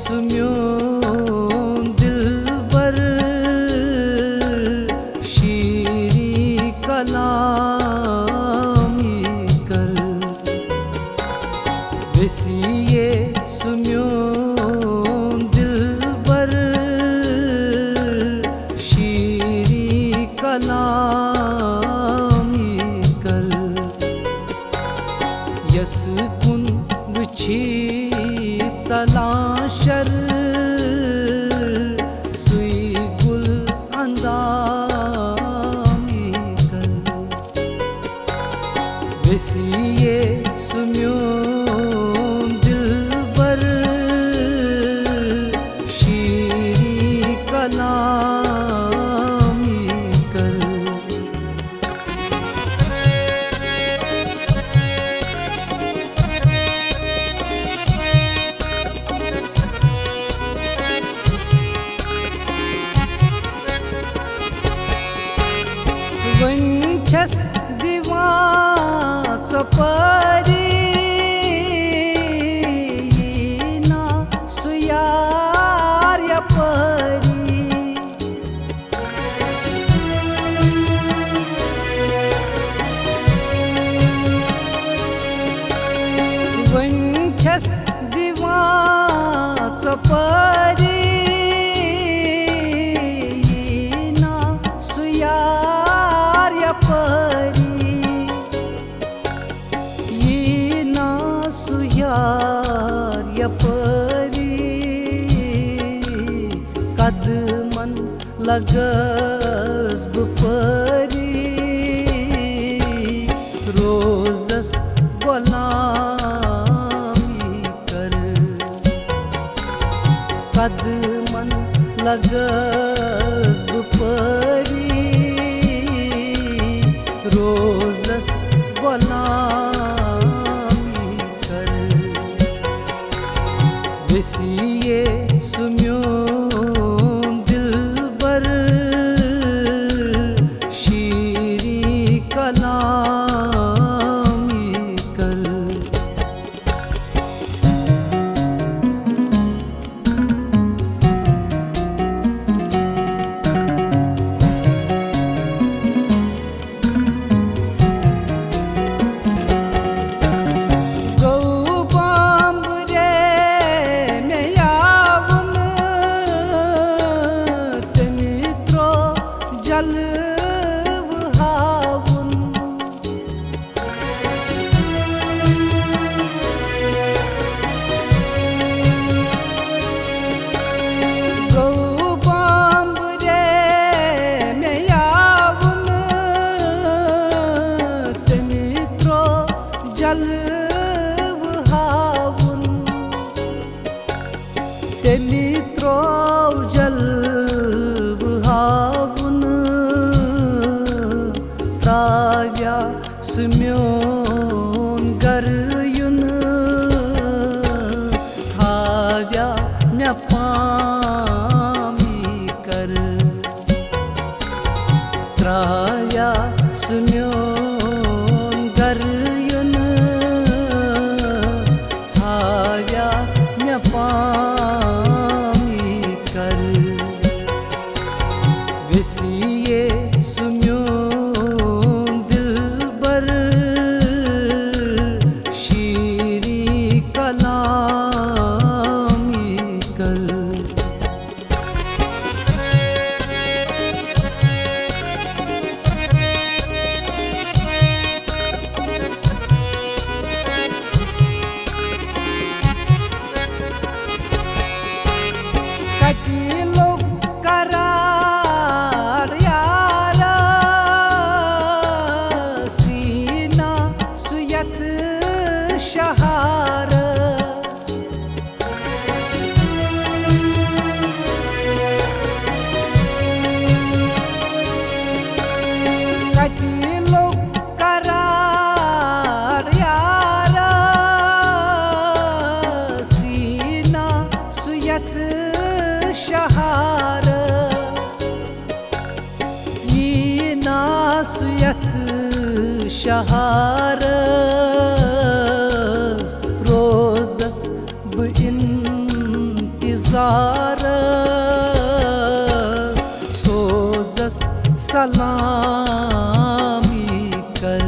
सुम्योन दिलबर शीरी कलामी कर वसीये सुम्योन दिलबर शीरी कलामी कर यसकुन गुछी सलाशर सुई गुल अंदामी कर वसीये सुम्योन दिलबर शीरी कलामी कर वंचस दिवाच परी ना सुयार्य परी वंचस दिवाच परी कदमन लगस बपरी रोजस गुलामी कर कदमन लगस बपरी रोजस गुलामी कर वसीये सुम्योन दिलबर शीरी कलामी कर मित्रो जलवहावुन त्राव्या सुम्योन गरयुन थाव्या म्या पामी कर त्राव्या सुम्योन गरयुन थाव्या म्या पामी कर वसीये सुम्योन दिलबर शीरी कलामी कर शहारस रोजस ब इन सार सोजस सलामी कर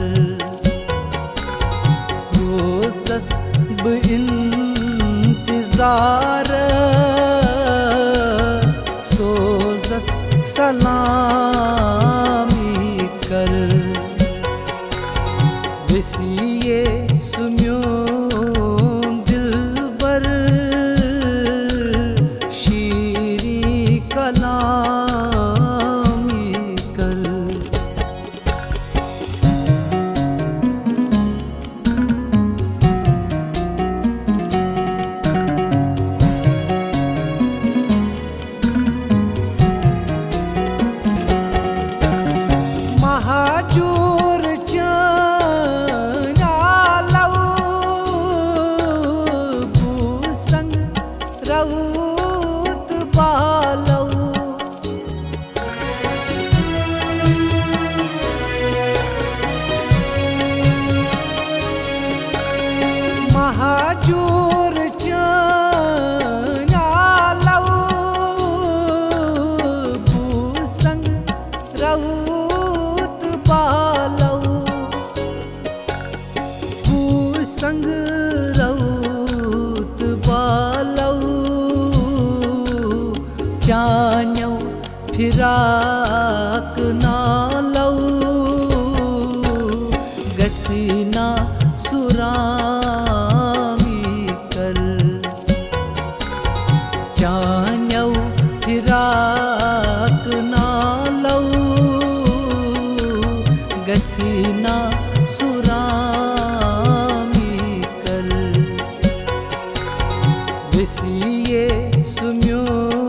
रोजस ब इंतजार सोजस सलामी कर वसीये सुम्यों दिलबर शीरी कलामी कर महाजूर चनालव भूसंग रऊत बालव महाजूर चनालव भूसंग रऊत संग रऊत बालव चान्यो फिराक नालव गसीना सुरामी कर चान्यो फिराक नालव गसीना सुरामी कर वसीये सुम्यों